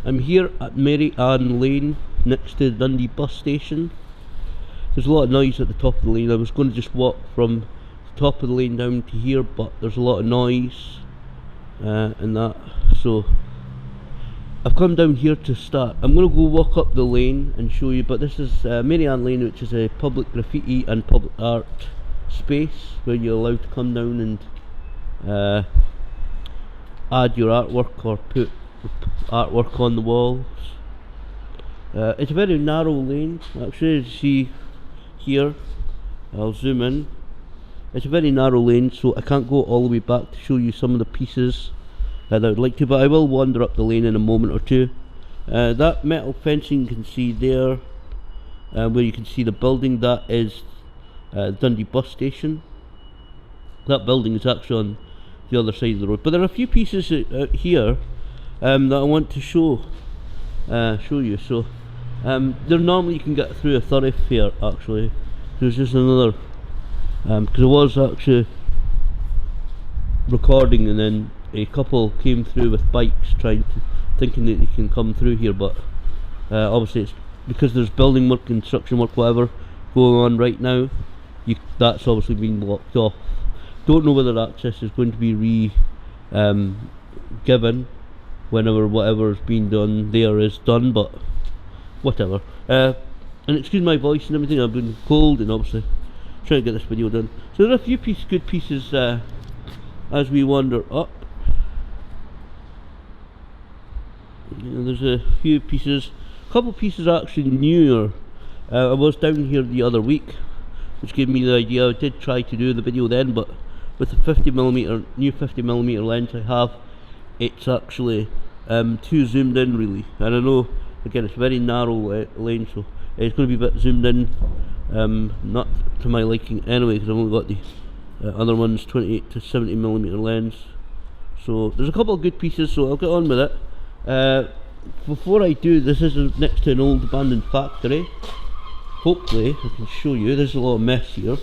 I'm here at Mary Ann Lane next to Dundee bus station. There's a lot of noise at the top of the lane. I was going to just walk from the top of the lane down to here, but there's a lot of noise and that, so I've come down here to start. I'm going to go walk up the lane and show you, but this is Mary Ann Lane, which is a public graffiti and public art space where you're allowed to come down and add your artwork or put artwork on the walls. It's a very narrow lane, actually, as you see here. I'll zoom in. It's a very narrow lane, so I can't go all the way back to show you some of the pieces that I would like to, but I will wander up the lane in a moment or two. That metal fencing you can see there, where you can see the building, that is Dundee bus station. That building is actually on the other side of the road, but there are a few pieces here that I want to show you. So there normally you can get through a thoroughfare. Actually, there's just another because I was actually recording and then a couple came through with bikes thinking that they can come through here, but obviously it's because there's building work, construction work, whatever going on right now. That's obviously been blocked off. Don't know whether access is going to be given whenever whatever's being done there is done, but whatever. And excuse my voice and everything, I've been cold and obviously trying to get this video done. So there are a few good pieces as we wander up. There's a few pieces, a couple pieces actually newer. I was down here the other week, which gave me the idea. I did try to do the video then, but with the 50mm new 50mm lens I have, it's actually too zoomed in really, and I know again it's a very narrow lane, so it's going to be a bit zoomed in, not to my liking anyway, because I've only got the other one's 28 to 70mm lens. So there's a couple of good pieces, so I'll get on with it. Before I do, this is next to an old abandoned factory. Hopefully I can show you. There's a lot of mess here,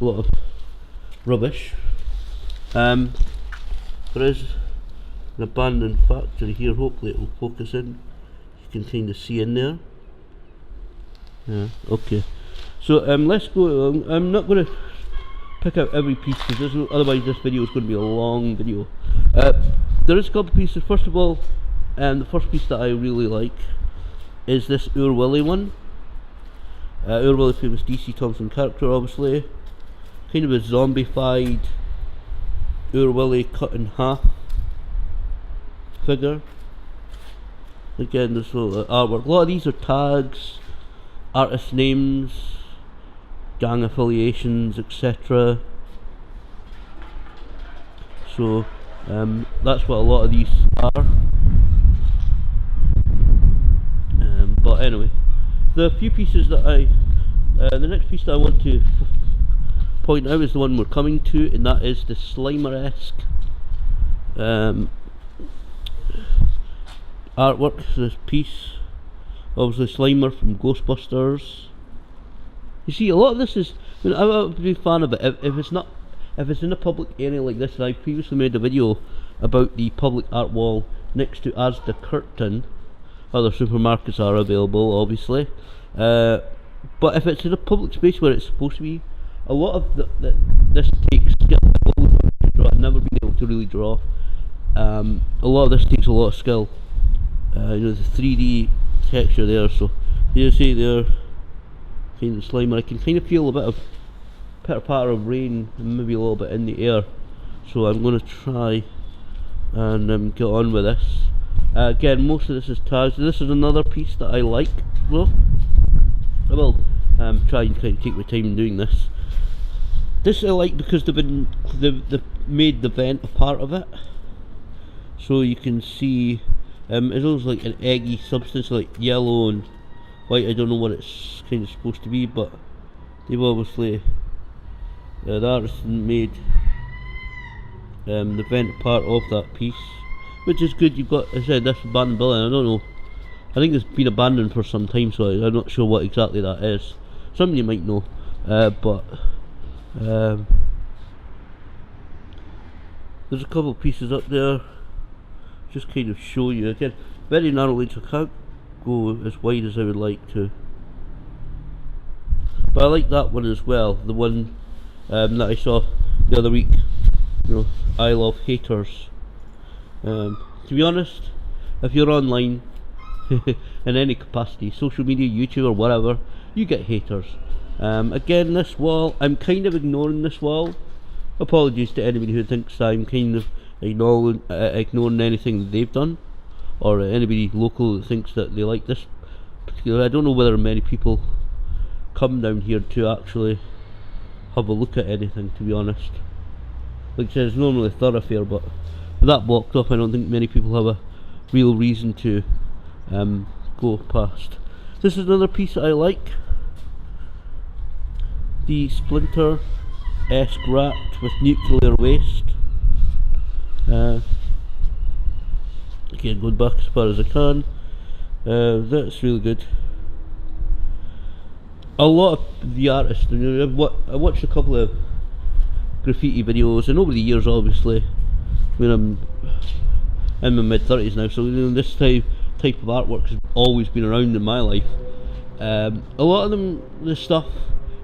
a lot of rubbish. There is an abandoned factory here. Hopefully it will focus in. You can kind of see in there. Yeah, okay. So let's go. I'm not going to pick out every piece because otherwise this video is going to be a long video. There is a couple of pieces. First of all, the first piece that I really like is this Oor Willie one. Oor Willie, famous DC Thompson character, obviously. Kind of a zombified Oor Willie cut in half figure. Again, there's a lot of artwork. A lot of these are tags, artist names, gang affiliations, etc. So that's what a lot of these are. But anyway, the few pieces that the next piece that I want to point out is the one we're coming to, and that is the Slimer-esque artwork. This piece, obviously Slimer from Ghostbusters. You see, a lot of this is, I mean, I would be a fan of it if it's in a public area like this. And I previously made a video about the public art wall next to Asda Curtain. Other supermarkets are available, obviously, but if it's in a public space where it's supposed to be, a lot of this takes skill. I've never been able to really draw. A lot of this takes a lot of skill. You know, the 3D texture there. So you see there, kind of Slimer. I can kind of feel a bit of pitter patter of rain and maybe a little bit in the air. So I'm going to try and get on with this. Again, most of this is tags. This is another piece that I like, though. I will try and kind of take my time doing this. This I like because they've made the vent a part of it, so you can see it looks like an eggy substance, like yellow and white. I don't know what it's kind of supposed to be, but they've obviously the artist made the vent part of that piece, which is good. You've got, as I said, this abandoned building. I don't know, I think it's been abandoned for some time, so I'm not sure what exactly that is. Somebody might know, but there's a couple of pieces up there, just kind of show you. Again, very narrow lane, so I can't go as wide as I would like to. But I like that one as well, the one that I saw the other week. You know, I love haters. To be honest, if you're online in any capacity, social media, YouTube or whatever, you get haters. Again, this wall, I'm kind of ignoring this wall. Apologies to anybody who thinks I'm kind of ignoring anything that they've done, or anybody local that thinks that they like this particular. I don't know whether many people come down here to actually have a look at anything, to be honest. Like I said, it's normally a thoroughfare, but with that blocked off, I don't think many people have a real reason to go past. This is another piece that I like. The Splinter-esque rat with nuclear waste. Again, going back as far as I can. That's really good. A lot of the artists, I watched a couple of graffiti videos, and over the years, obviously, when I'm in my mid-30s now, so this type of artwork has always been around in my life. A lot of them, the stuff,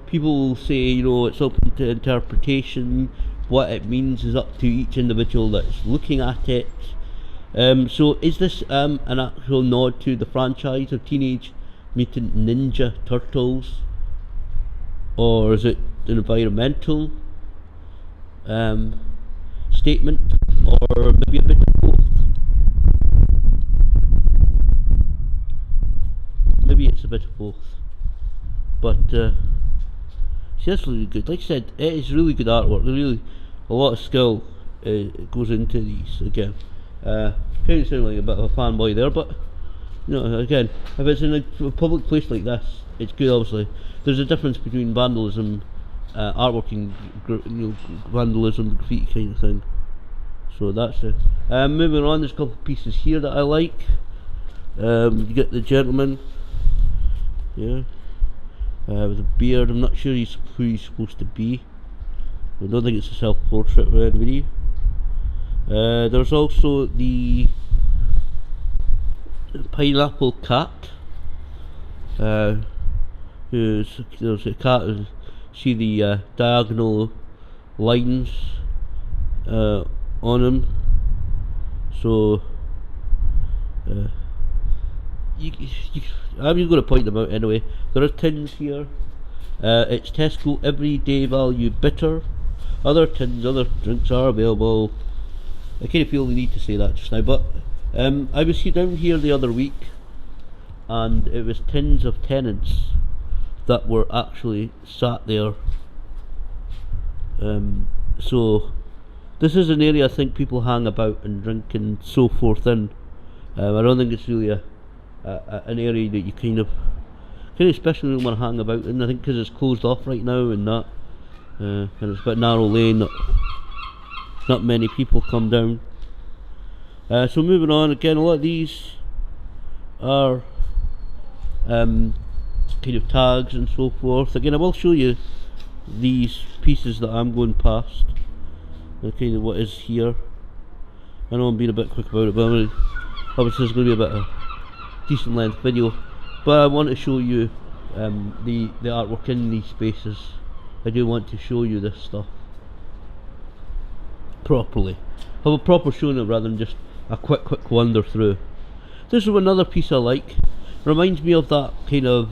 people will say, it's open to interpretation. What it means is up to each individual that's looking at it. So is this an actual nod to the franchise of Teenage Mutant Ninja Turtles, or is it an environmental statement, or maybe a bit of both? Maybe it's a bit of both, but see, that's really good. Like I said, it is really good artwork. Really, a lot of skill goes into these. Again, kind of sound like a bit of a fanboy there, but again, if it's in a public place like this, it's good. Obviously, there's a difference between vandalism, artwork, and vandalism, graffiti kind of thing. So that's it. Moving on, there's a couple of pieces here that I like. You get the gentleman, yeah, with a beard. I'm not sure who he's supposed to be. I don't think it's a self-portrait or anybody. There's also the pineapple cat. There's a cat. See the diagonal lines on him. So I'm just going to point them out anyway. There are tins here. It's Tesco everyday value bitter. Other tins, other drinks are available. I kind of feel the need to say that just now, but I was down here the other week, and it was tins of tenants that were actually sat there. So this is an area I think people hang about and drink and so forth in. I don't think it's really an area that you kind of especially don't want to hang about in. I think because it's closed off right now and that, and it's a bit narrow lane, not many people come down. So moving on, again, a lot of these are kind of tags and so forth. Again, I will show you these pieces that I'm going past, kind of what is here. I know I'm being a bit quick about it, but obviously it's going to be a bit of a decent length video, but I want to show you the artwork in these spaces. I do want to show you this stuff properly, have a proper showing it rather than just a quick wander through. This is another piece I like. Reminds me of that kind of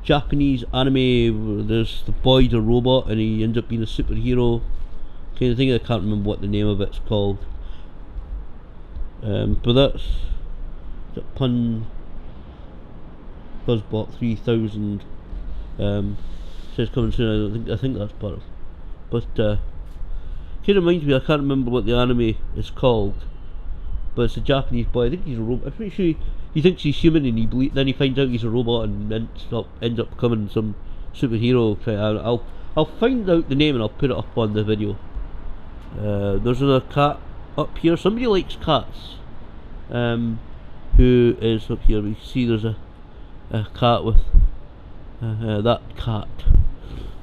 Japanese anime where there's the boy's a robot and he ends up being a superhero kind of thing. I can't remember what the name of it's called. But that's the pun Buzzbot 3000 says coming soon. I think that's part of it. But kind of reminds me, I can't remember what the anime is called, but it's a Japanese boy. I think he's a robot. I'm pretty sure he thinks he's human and then he finds out he's a robot and ends up becoming some superhero. I'll find out the name and I'll put it up on the video. There's another cat up here. Somebody likes cats. Who is up here? We see there's a cat with that cat.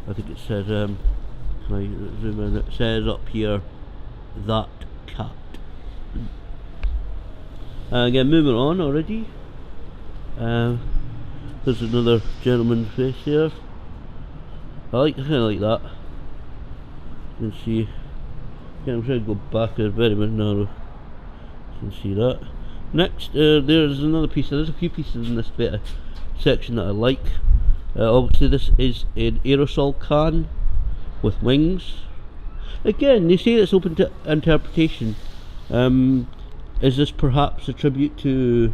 I think it says, can I zoom in? It says up here, that cat. Again, moving on already. There's another gentleman's face there. I kind of like that. You can see. Again, I'm trying to go back there very much narrow. You can see that. Next, there's another piece. There's a few pieces in this bit of section that I like. Obviously, this is an aerosol can with wings. Again, they say it's open to interpretation. Is this perhaps a tribute to...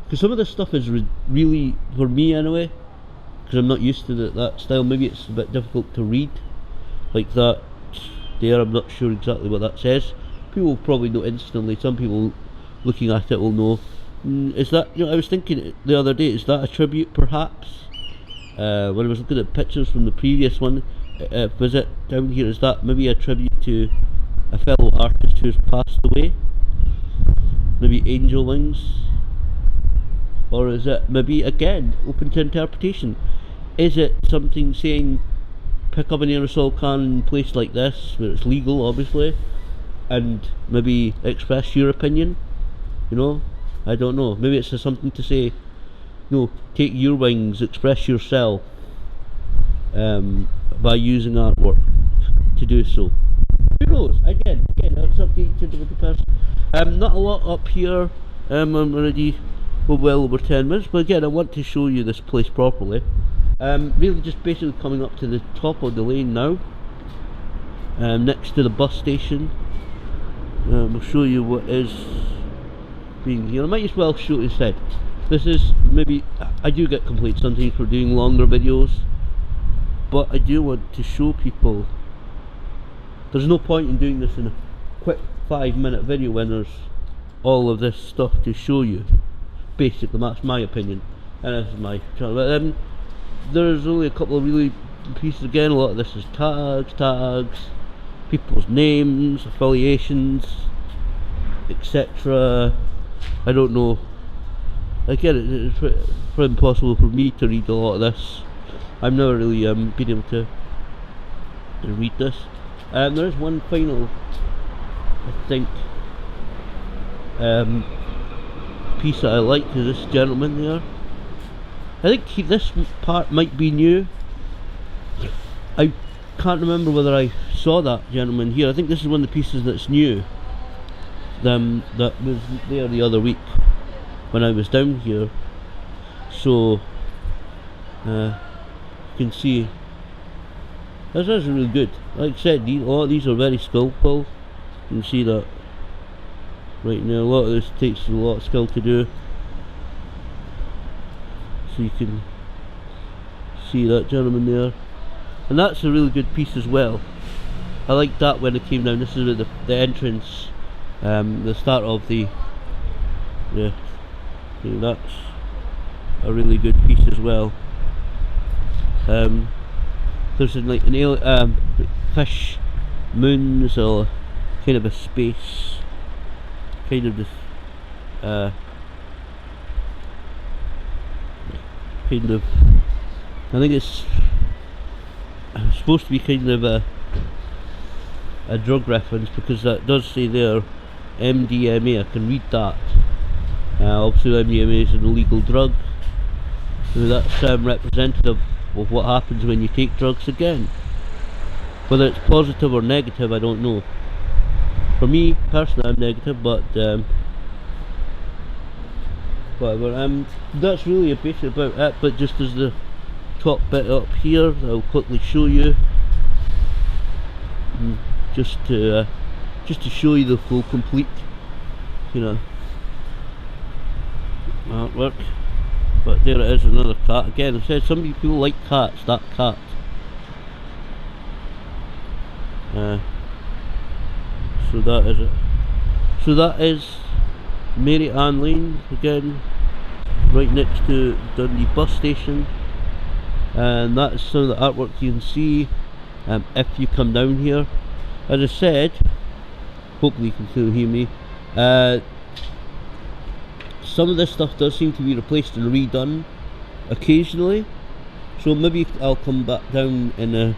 because some of this stuff is really, for me anyway, because I'm not used to that style, maybe it's a bit difficult to read. Like that there, I'm not sure exactly what that says. People will probably know instantly, some people looking at it will know. Is that, I was thinking the other day, is that a tribute perhaps? When I was looking at pictures from the previous one, visit down here, is that maybe a tribute to a fellow artist who's passed away? Maybe angel wings? Or is it maybe, again, open to interpretation? Is it something saying, pick up an aerosol can in a place like this, where it's legal obviously, and maybe express your opinion? I don't know. Maybe it's something to say, take your wings, express yourself, by using artwork to do so. Who knows? Again, that's up to each individual person. Not a lot up here. I'm already well over 10 minutes, but again, I want to show you this place properly. Really just basically coming up to the top of the lane now, next to the bus station. We'll show you what is being here. I might as well show it instead. This is maybe, I do get complaints sometimes for doing longer videos, but I do want to show people there's no point in doing this in a quick 5-minute video when there's all of this stuff to show you. Basically, that's my opinion, and this is my channel. But there's only a couple of really pieces. Again, a lot of this is tags, people's names, affiliations, etc. I don't know. Again, it's pretty impossible for me to read a lot of this. I've never really been able to read this. There is one final, I think, piece that I like is this gentleman there. I think this part might be new. I can't remember whether I saw that gentleman here. I think this is one of the pieces that's new. That was there the other week when I was down here. So you can see this is really good. Like I said, these are very skillful. You can see that right now. A lot of this takes a lot of skill to do. So you can see that gentleman there, and that's a really good piece as well. I like that when it came down. This is the entrance, the start of the that's a really good piece as well. There's like an fish moons, or kind of a space, kind of this kind of, I think it's supposed to be kind of a drug reference, because that does say there MDMA. I can read that. Obviously MDMA is an illegal drug, so that's representative of what happens when you take drugs. Again, whether it's positive or negative, I don't know. For me personally, I'm negative, but whatever. That's really basically about it. But just as the top bit up here, I'll quickly show you, just to show you the full complete, artwork. But there it is, another cat. Again, I said some people like cats. That cat. So that is it. So that is Mary Ann Lane, again, right next to Dundee bus station, and that is some of the artwork you can see if you come down here. As I said, hopefully you can still hear me, some of this stuff does seem to be replaced and redone occasionally, so maybe I'll come back down in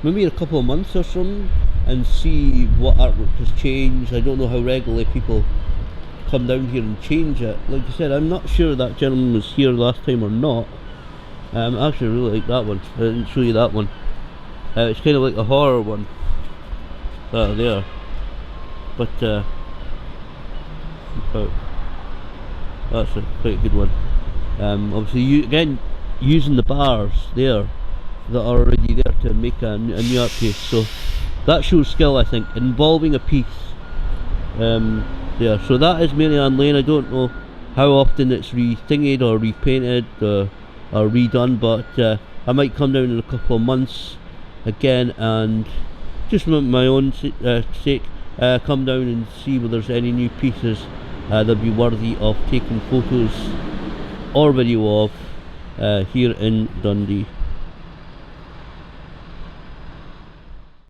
maybe a couple of months or something and see what artwork has changed. I don't know how regularly people come down here and change it. Like I said, I'm not sure that gentleman was here last time or not. I actually really like that one. I didn't show you that one. It's kind of like a horror one. There. But that's a quite good one. Obviously, again, using the bars there that are already there to make a new art piece. So that shows skill, I think, involving a piece. There. So that is mainly on lane. I don't know how often it's re-thingied or repainted or redone, but I might come down in a couple of months again and just for my own sake come down and see whether there's any new pieces that'd be worthy of taking photos or video of here in Dundee.